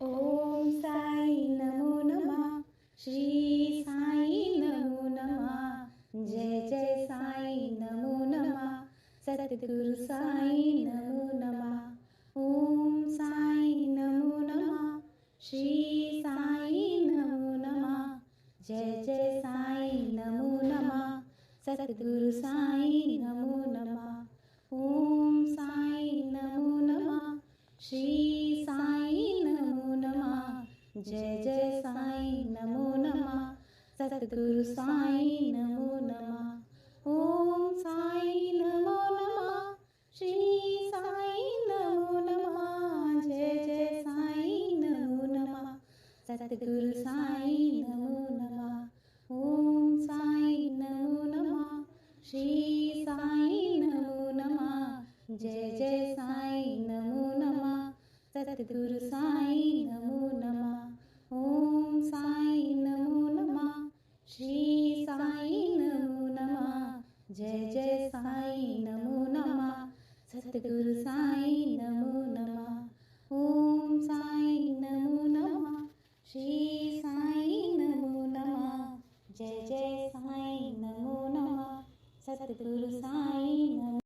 ओम साई नमो नमः. श्री साई नमो नमः. जय जय साई नमो नमः. सद्गुरु साई नमो नमः. ओम साई नमो नमः. श्री साई नमो नमः. जय जय साई नमो नमः. सद्गुरु साई नमो नमः. ओम साई नमो नमः. श्री साई नमो नमः. जय जय साई नमो नमः. सद्गुरु साई नमो नमः. ओम साई नमो नमः. श्री साई नमो नमः. जय जय साई नमो नमः. सद्गुरु साई नमो नमः. ओम साई नमो नमः. श्री साई नमो नमः. जय जय साई नमो नमः. सद्गुरु साई नमो नमः. ओम साई नमो नमः. श्री साई नमो नमः. जय जय साई नमो नमः. सद्गुरु साई नमो नमः. ओम साई नमो नमः. श्री साई नमो नमः. जय जय साई नमो नमः. सद्गुरु साई नमो.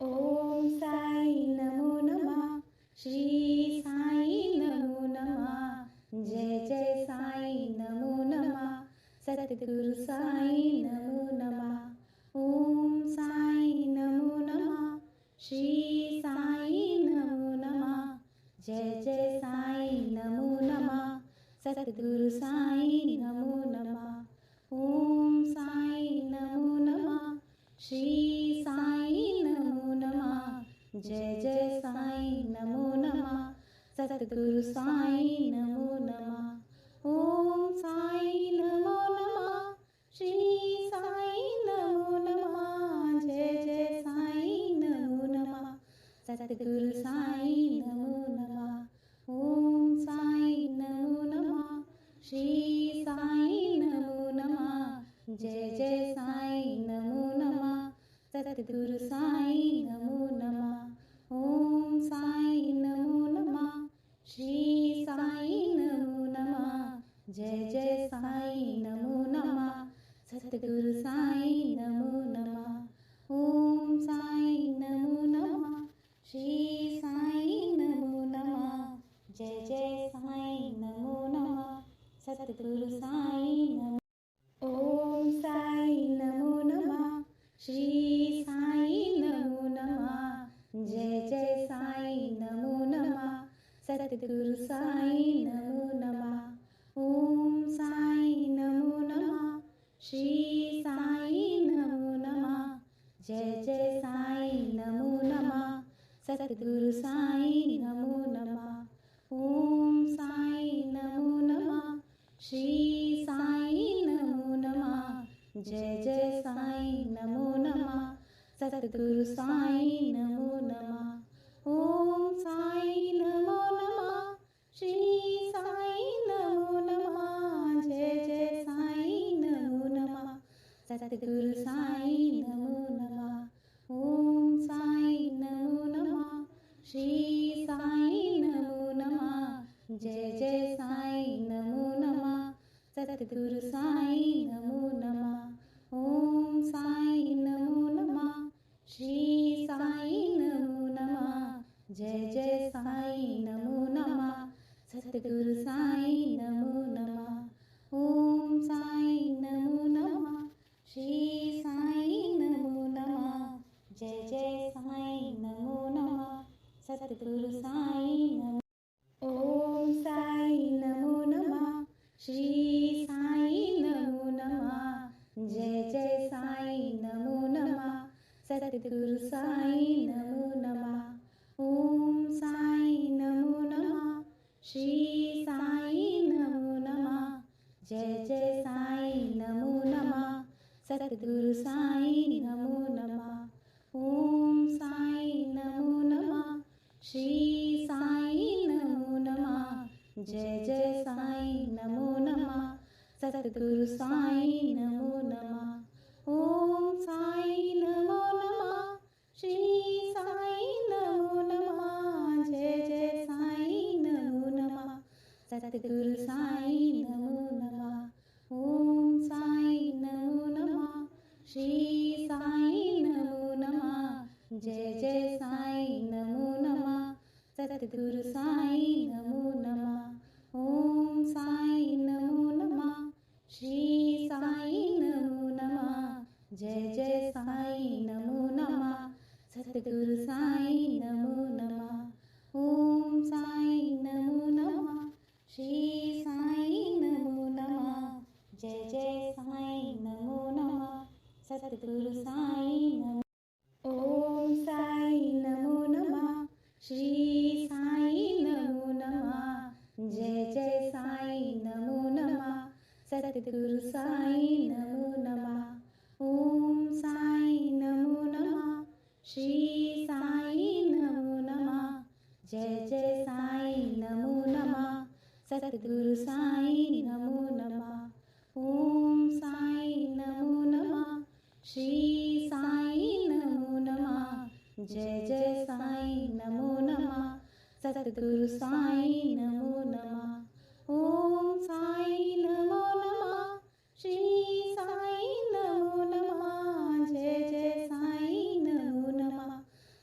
ओम साई नमो नमः. श्री साई नमो नमः. जय जय साई नमो नमः. सद्गुरु साई नमो नमः. ओम साई नमो नमः. श्री साई नमो नमः. जय जय साई नमो नमः. सद्गुरु साई नमो नमः. ओम साई नमो नमः. श्री साई नमो नमः. जय जय साई नमो नमः. सद्गुरु साई नमो नमः. ओम साई नमो नमः. श्री साई नमो नमः. जय जय साई नमो नमः. सद्गुरु साई नमो नमः. ओम साई नमो नमः. श्री साई नमो नमः. जय जय साई नमो नमः. सद्गुरु साई नमो नमः. ओम साई नमो नमः. श्री साई नमो नमः. जय जय साई नमो नमः. सद्गुरु साई नमो नमः. ओम साई नमो नमः. श्री साई नमो नमः. जय जय साई नमो नमः. सद्गुरु साई नमो. ओम साई नमो नमः. श्री साई नमो नमः. जय जय साई नमो नमः. सद्गुरु साई नमो नमः. ओम साई नमो नमः. श्री साई नमो नमः. जय जय साई नमो नमः. सद्गुरु साई नमो नमः. ओम साई नमो नमः. श्री साई नमो नमः. जय जय साई नमो नमः. सद्गुरु साई नमो नमः. ओम साई नमो नमः. श्री साई नमो नमः. जय जय साई नमो नमः. सद्गुरु साई नमो नमः. ओम साई नमो नमः. श्री साई नमो नमः. जय जय साई नमो नमः. सद्गुरु साई नमो नमः. ओम साई नमो नमः. श्री साई नमो नमः. जय जय साई नमो नमः. सद्गुरु साई नमो नमः. ओम साई नमो नमः. श्री साई नमो नमः. जय जय साई नमो नमः. सद्गुरु साई नमो. ओम साई नमो नमः. श्री साई नमो नमः. जय जय साई नमो नमः. सद्गुरु साई नमो नमः. ओम साई नमो नमः. श्री साई नमो नमः. जय जय साई नमो नमः. सद्गुरु साई नमो नमः. ओम साई नमो नमः. श्री साई नमो नमः. जय जय साई नमो नमः. सद्गुरु साई नमो नमः. ओम साई नमो नमः. श्री साई नमो नमः. जय जय साई नमो नमः. सद्गुरु साईं नमो नमः। ओम साईं नमो नमः। श्री साईं नमो नमः। जय जय साईं नमो नमः। सद्गुरु साईं नमो नमः। ओम साईं नमो नमः। श्री साईं नमो नमः। जय जय साईं नमो नमः। सद्गुरु साईं नमो नमः। ओम साईं नमो नमः। श्री साईं नमो नमः। जय जय साईं नमो नमः। सद्गुरु साईं नमो। ओम साईं नमो नमः। श्री साईं नमो नमः। जय जय साईं नमो नमः। सद्गुरु साईं नमो नमः। ओम साईं नमो नमः। श्री साईं नमो नमः। जय जय साईं नमो नमः। सद्गुरु साईं नमो नमः। ओम साईं नमो नमः। श्री साईं नमो नमः। जय जय साईं नमो नमः। सद्गुरु साईं नमो नमः। ओम साईं नमो नमः। श्री साईं नमो नमः। जय जय साईं नमो नमः।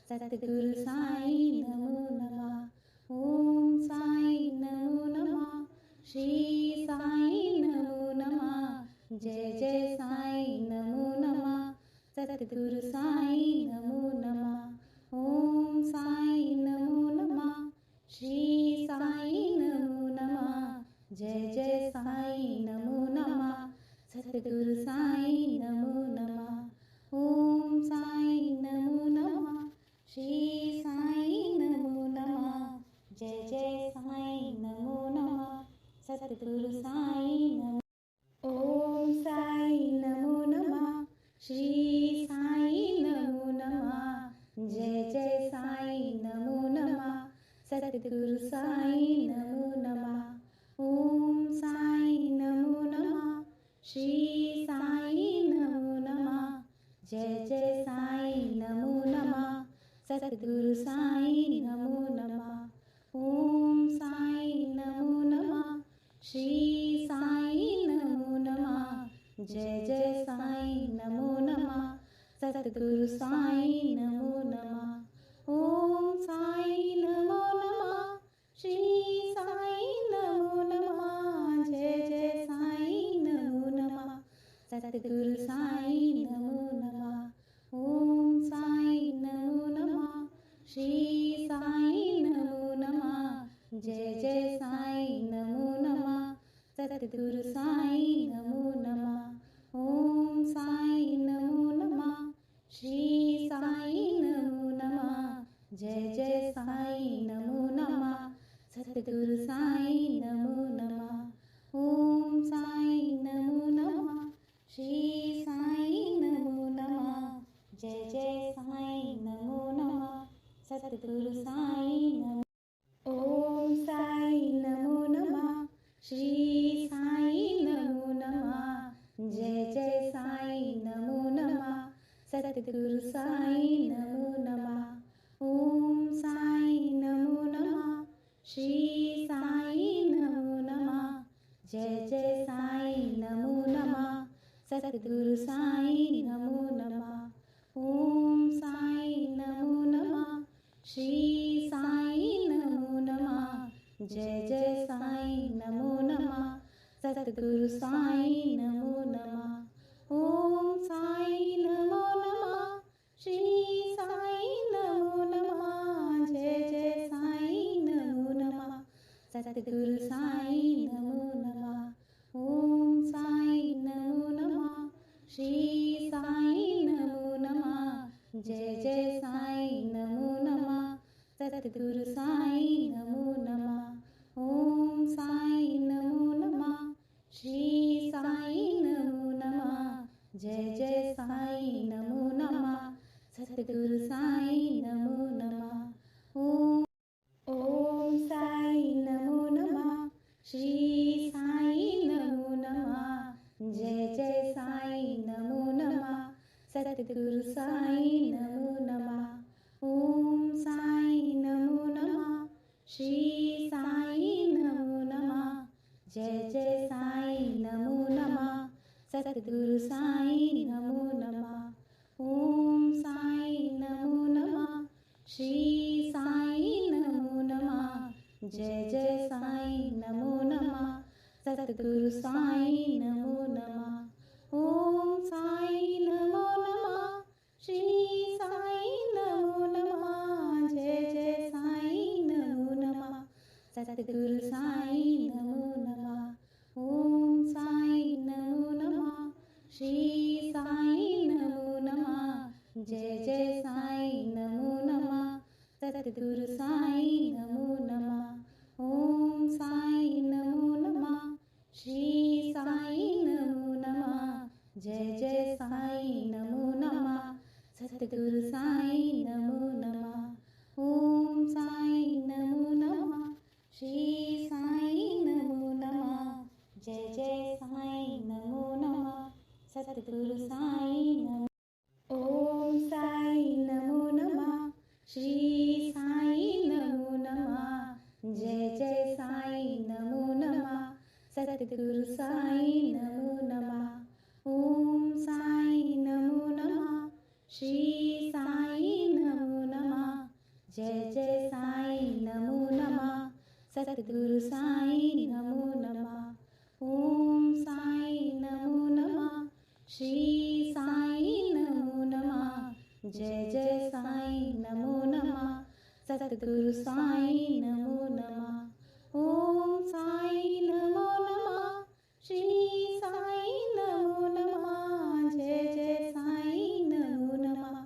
सद्गुरु साईं नमो नमः। ओम साईं नमो नमः। श्री साईं नमो नमः। जय जय साईं नमो नमः। सद्गुरु साईं नमो नमः। ओम साईं नमो नमः। श्री साईं नमो नमः। जय जय साईं नमो नमः। सद्गुरु साईं नमो नमः। ओम साईं नमो नमः। श्री साईं नमो नमः। जय जय साईं नमो नमः। सद्गुरु साईं नमो। ओम साईं नमो नमः। श्री साईं नमो नमः। जय जय साईं नमो नमः। सद्गुरु साईं नमो नमः। ओम साईं नमो नमः। श्री साईं नमो नमः। जय जय साईं नमो नमः। सद्गुरु साईं नमो नमः। ओम साईं नमो नमः। श्री साईं नमो नमः। जय जय साईं नमो नमः। सद्गुरु साईं नमो नमः। ओम साईं नमो नमः। श्री साईं नमो नमः। जय जय साईं नमो नमः। सद्गुरु साईं नमो नमः। ओम साईं नमो नमः। श्री साईं नमो नमः। जय जय साईं नमो नमः। सद्गुरु साईं नमो नमः। ओम साईं नमो नमः। श्री साईं नमो नमः। जय जय साईं नमो नमः। सद्गुरु साईं नमो नमः। ओम साईं नमो नमः। श्री साईं नमो नमः। जय जय साईं नमो नमः। सद्गुरु साईं नमो। ओम साईं नमो नमः। श्री साईं नमो नमः। जय जय साईं नमो नमः। सद्गुरु साईं नमो नमः। ओम साईं नमो नमः। श्री साईं नमो नमः। जय जय साईं नमो नमः। सद्गुरु साईं नमो नमः। ओम साईं नमो नमः। श्री साईं नमो नमः। जय जय साईं नमो नमः। सद्गुरु साईं नमो नमः। ओम साईं नमो नमः। श्री साईं नमो नमः। जय जय साईं नमो नमः। सद्गुरु साईं नमो नमः। ओम साईं नमो नमः। श्री साईं नमो नमः। जय जय साईं नमो नमः। सद्गुरु साईं नमो नमः। ओम साईं नमो नमः। श्री साईं नमो नमः। जय जय साईं नमो नमः। सद्गुरु साईं नमो नमः। ओम साईं नमो नमः। श्री साईं नमो नमः। जय जय साईं नमो नमः। सद्गुरु साईं नमो नमः। ओम साईं नमो नमः। श्री साईं नमो नमः। जय जय साईं नमो नमः सतगुरु साईं नमो नमः ओम साईं नमो नमः श्री साईं नमो नमः जय जय साईं नमो नमः सतगुरु साईं नमो नमः ओम साईं नमो नमः श्री साईं नमो नमः जय जय साईं नमो नमः सतगुरु साईं नमो नमः ओम साईं नमो नमः श्री साईं नमो नमः जय जय साईं नमो नमः सतगुरु साईं नमो नमः ओम साईं नमो नमः श्री साईं नमो नमः जय जय साईं नमो नमः सतगुरु साईं नमो नमः ओम साईं नमो नमः श्री साईं नमो नमः जय जय साईं नमो नमः सतगुरु साईं नमो ओम साईं नमो नमः श्री साईं नमो नमः जय जय साईं नमो नमः सतगुरु साईं नमो नमः ओम साईं नमो नमः श्री साईं नमो नमः जय जय साईं नमो नमः सतगुरु साईं नमो नमः ओम साईं नमो नमः श्री साईं नमो नमः जय जय साईं नमो नमः सतगुरु साईं नमो नमः ओम साईं नमो नमः श्री साईं नमो नमः जय जय साईं नमो नमः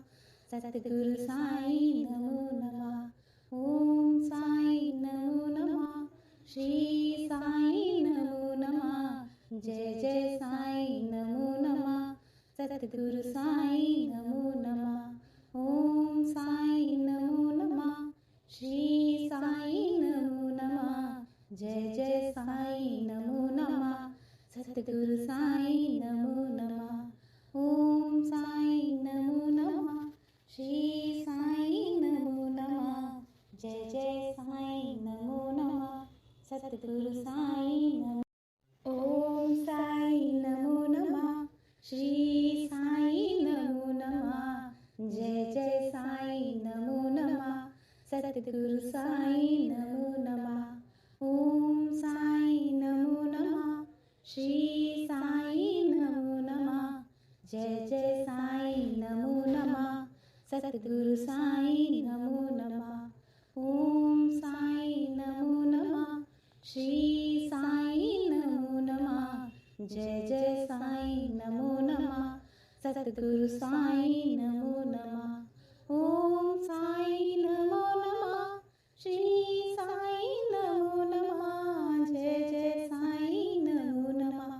सतगुरु साईं नमो नमः ओम साईं नमो नमः श्री साईं नमो नमः जय जय साईं नमो नमः सतगुरु साईं नमो नमः ओम साईं नमो नमः श्री साईं नमो नमः जय जय साईं नमो नमः सतगुरु साईं नमो नमः ओम साईं नमो नमः श्री साईं नमो नमः जय जय साईं नमो नमः सतगुरु साईं नमो ओम साईं नमो नमः श्री साईं नमो नमः जय जय साईं नमो नमः सतगुरु साईं नमो नमः ओम साईं नमो नमः श्री साईं नमो नमः जय जय साईं नमो नमः सतगुरु साईं नमो नमः ओम साईं नमो नमः श्री साईं नमो नमः जय जय साईं नमो नमः सतगुरु साईं नमो नमः ओम साईं नमो नमः श्री साईं नमो नमः जय जय साईं नमो नमः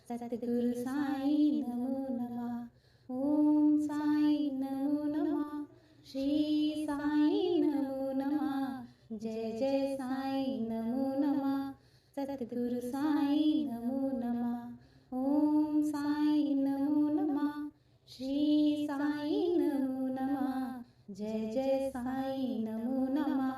सतगुरु साईं नमो नमः ओम साईं नमो नमः श्री साईं नमो नमः जय जय साईं नमो नमः सतगुरु साईं नमो नमः ओम साईं नमो नमः श्री साईं नमो नमः जय जय साईं नमो नमः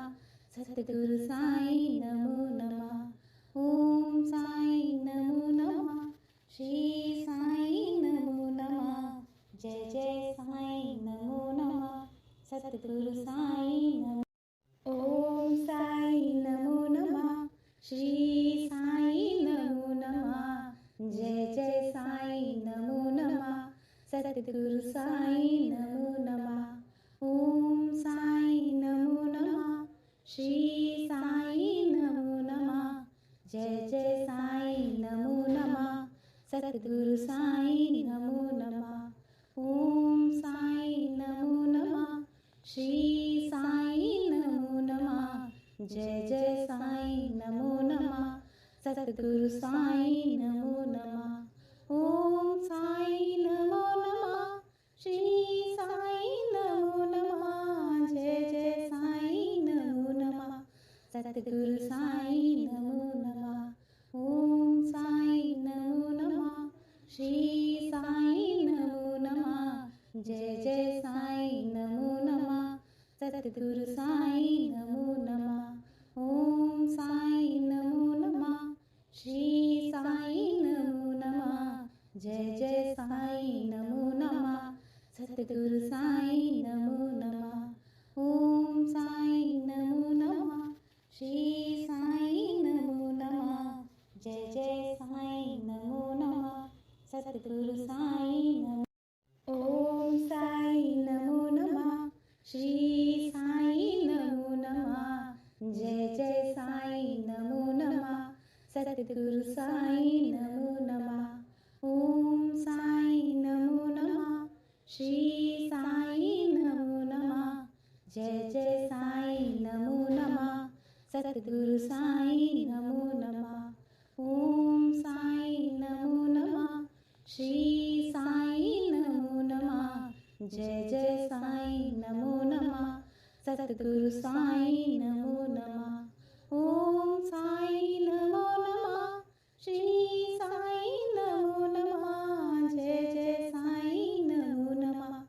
सतगुरु साईं नमो नमः ओम साईं नमो नमः श्री साईं नमो नमः जय जय साईं नमो नमः सतगुरु साईं नमो ओम साईं नमो नमः श्री साईं नमो नमः जय जय साईं नमो नमः सतगुरु साईं नमो नमः ओम साईं नमो नमः श्री साईं नमो नमः जय जय साईं नमो नमः सतगुरु साईं नमो नमः ओम साईं नमो नमः श्री साईं नमो नमः जय जय साईं नमो नमः सतगुरु साईं नमो नमः ओम साईं नमो नमः श्री साईं नमो नमः जय जय साईं नमो नमः सतगुरु साईं नमो नमः ओम साईं नमो नमः श्री साईं नमो नमः जय जय साईं नमो नमः सतगुरु साईं नमो नमः ओम साईं नमो नमः श्री सद्गुरु साई नमो नमः. ओम साई नमो नमः. श्री साई नमो नमः. जय जय साई नमो नमः. सद्गुरु साई नमो नमः. ओम साई नमो नमः. श्री साई नमो नमः. जय जय साई नमो नमः. सद्गुरु साई नमो नमः. ओम साई नमो नमः. श्री साई नमो नमः. जय जय साई नमो नमः.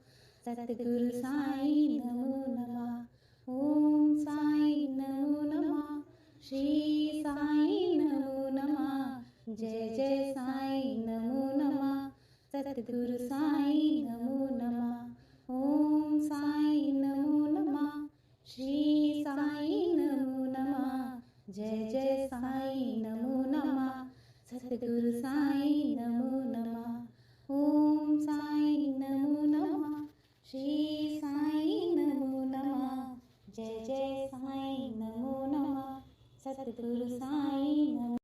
सद्गुरु साई नमो नमः. ओम साई नमो नमः. श्री साई नमो नमः. जय जय साई नमो नमः. सद्गुरु साई नमो नमः. ओम साई नमो नमः. श्री साई नमो नमः. जय जय साई नमो नमः. सद्गुरु साई नमो नमः. ओम साई नमो नमः. श्री साई नमो नमः. जय जय साई नमो नमः. सद्गुरु साई नमो.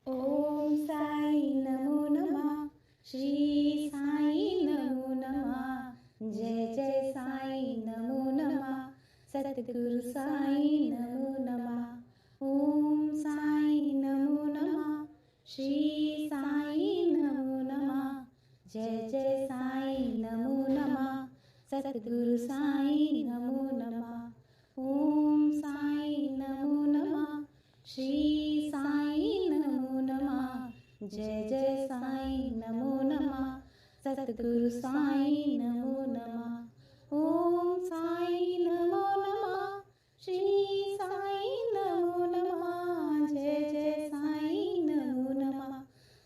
ओम साई नमो नमः. श्री साई नमो नमः. जय जय साई नमो नमः. सद्गुरु साई नमो नमः. ओम साई नमो नमः. श्री साई नमो नमः. जय जय साई नमो नमः. सद्गुरु साई नमो नमः. ओम साई नमो नमः. श्री साई नमो नमः. जय जय साई नमो नमः. सद्गुरु साई नमो नमः. ओम साई नमो नमः. श्री साई नमो नमः. जय जय साई नमो नमः.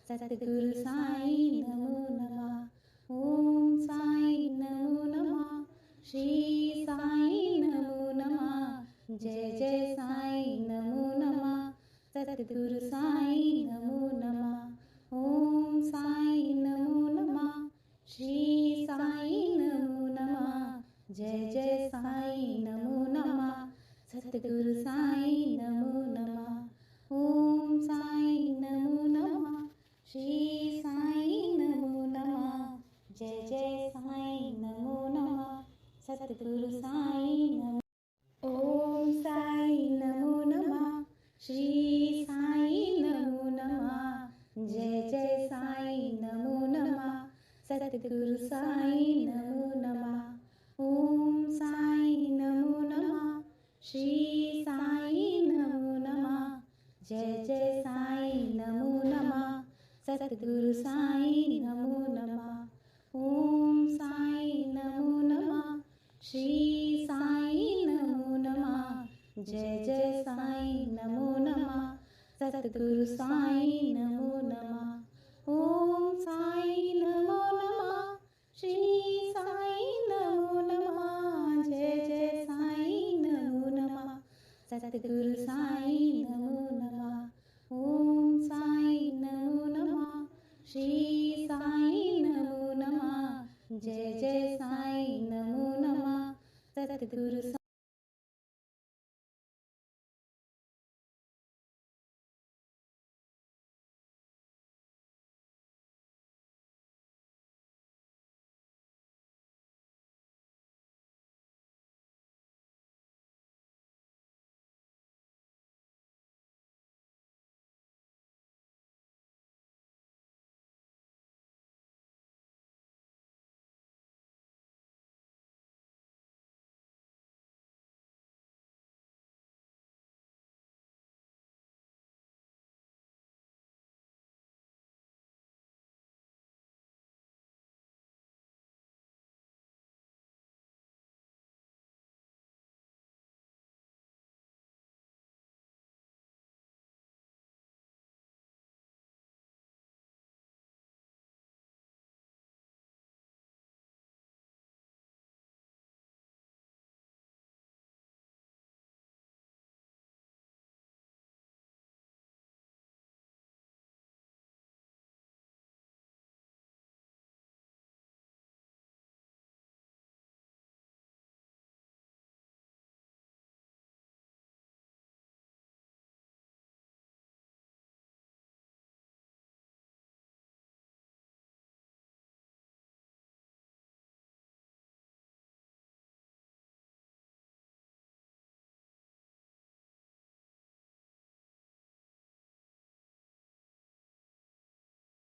सद्गुरु साई नमो नमः. ओम साई नमो नमः. श्री साई नमो नमः. जय जय साई नमो नमः. सद्गुरु साई नमो नमः. ओम साई नमो नमः. श्री साई नमो नमः. जय जय साई नमो नमः. सद्गुरु साई नमो नमः. ओम साई नमो नमः. श्री साई नमो नमः. जय जय साई नमो नमः. सद्गुरु साई नमो. ओम साई नमो नमः. श्री साई नमो नमः. जय जय साई नमो नमः. सद्गुरु साई नमो नमः. ओम साई नमो नमः. श्री साई नमो नमः. जय जय साई नमो नमः. सद्गुरु साई नमो नमः. ओम साई नमो नमः. श्री साई नमो नमः. जय जय साई नमो नमः. सद्गुरु साई नमो नमः. ओम साई नमो नमः. श्री साई नमो नमः. जय जय साई नमो नमः. सद्गुरु साई नमो नमः. ओम साई नमो नमः. श्री साई नमो नमः. जय जय साई नमो नमः. सद्गुरु